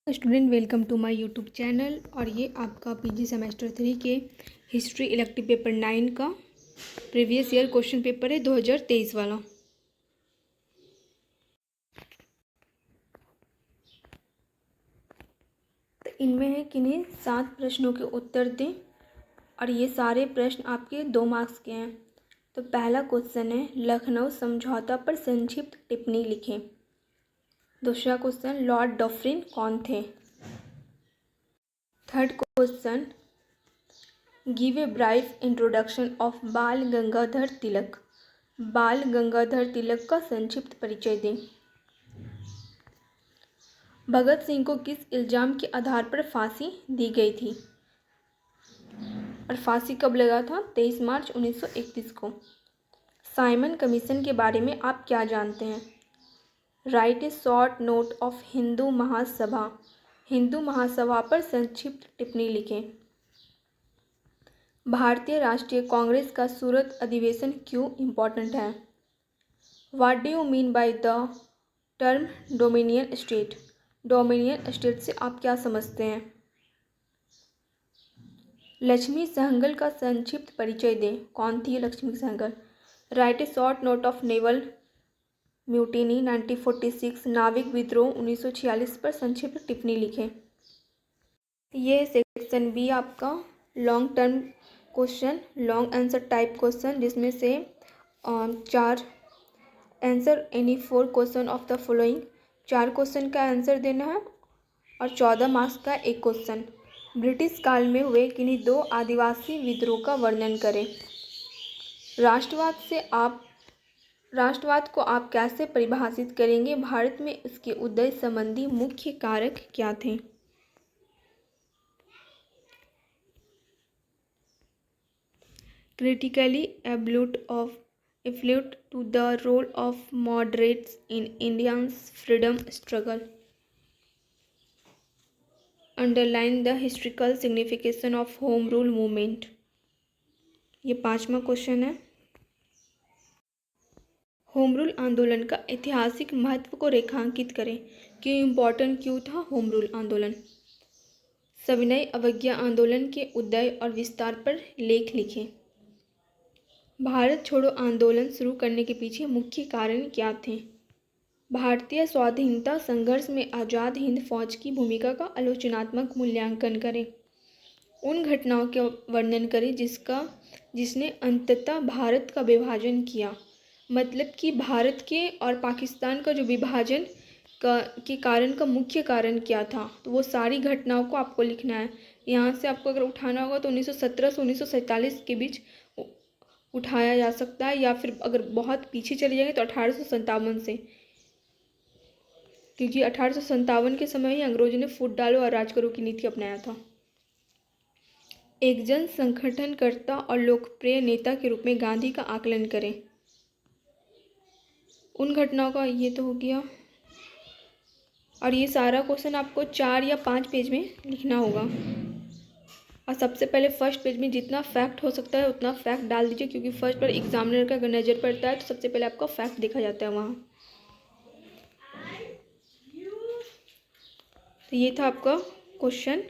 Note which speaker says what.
Speaker 1: Student welcome to my YouTube channel. और ये आपका पीजी सेमेस्टर 3 के हिस्ट्री इलेक्टिव पेपर 9 का प्रीवियस ईयर क्वेश्चन पेपर है 2023 वाला। तो इनमें है कि नहीं 7 प्रश्नों के उत्तर दें और ये सारे प्रश्न आपके 2 मार्क्स के हैं। तो पहला क्वेश्चन है लखनऊ समझौता पर संक्षिप्त टिप्पणी लिखें। दूसरा क्वेश्चन लॉर्ड डफरिन कौन थे। Third question give a brief introduction of Bal Gangadhar तिलक। बाल गंगाधर तिलक का संक्षिप्त परिचय दें। भगत सिंह को किस इल्जाम के आधार पर फांसी दी गई थी और फांसी कब लगा था? 23 मार्च 1931 को। साइमन कमीशन के बारे में आप क्या जानते हैं? Write a short note of Hindu Mahasabha. Hindu Mahasabha पर संक्षिप्त टिप्पणी लिखें। भारतीय राष्ट्रीय कांग्रेस का सूरत अधिवेशन क्यों इम्पोर्टेंट है? What do you mean by the term dominion state. Dominion state से आप क्या समझते हैं? लक्ष्मी सहगल का संक्षिप्त परिचय दें। कौन थी Lakshmi Sahgal? Write a short note of naval mutiny 1946। नाविक विद्रोह 1946 पर संक्षिप्त टिप्पणी लिखें। ये सेक्शन बी आपका long term question, long answer type question, जिसमें से 4 answer any 4 question of the following. 4 question का आंसर देना है और 14 मार्क्स का एक क्वेश्चन। ब्रिटिश काल में हुए किन्हीं 2 आदिवासी विद्रोह का वर्णन करें। राष्ट्रवाद को आप कैसे परिभाषित करेंगे? भारत में इसके उदय संबंधी मुख्य कारक क्या थे? Critically allude to the role of moderates in India's freedom struggle. Underline the historical significance of Home Rule movement. ये 5वां क्वेश्चन है। होम रूल आंदोलन का ऐतिहासिक महत्व को रेखांकित करें। क्यों इम्पोर्टेंट क्यों था होम रूल आंदोलन? सविनय अवज्ञा आंदोलन के उदय और विस्तार पर लेख लिखें। भारत छोड़ो आंदोलन शुरू करने के पीछे मुख्य कारण क्या थे? भारतीय स्वाधीनता संघर्ष में आज़ाद हिंद फौज की भूमिका का आलोचनात्मक मूल्यांकन करें। उन घटनाओं का वर्णन करें जिसने अंततः भारत का विभाजन किया। मतलब कि भारत के और पाकिस्तान का जो विभाजन के कारण का मुख्य कारण क्या था, तो वो सारी घटनाओं को आपको लिखना है। यहाँ से आपको अगर उठाना होगा तो 1917 से 1947 के बीच उठाया जा सकता है, या फिर अगर बहुत पीछे चले जाएंगे तो 1857 से, क्योंकि 1857 के समय ही अंग्रेजों ने फूट डालो और राज करो की नीति अपनाया था। एक जन संगठनकर्ता और लोकप्रिय नेता के रूप में गांधी का आकलन करें। उन घटनाओं का ये तो हो गया, और ये सारा क्वेश्चन आपको 4 या 5 पेज में लिखना होगा। और सबसे पहले फर्स्ट पेज में जितना फैक्ट हो सकता है उतना फैक्ट डाल दीजिए, क्योंकि फर्स्ट पर एग्जामिनर का अगर नज़र पड़ता है तो सबसे पहले आपका फैक्ट देखा जाता है वहाँ। तो ये था आपका क्वेश्चन।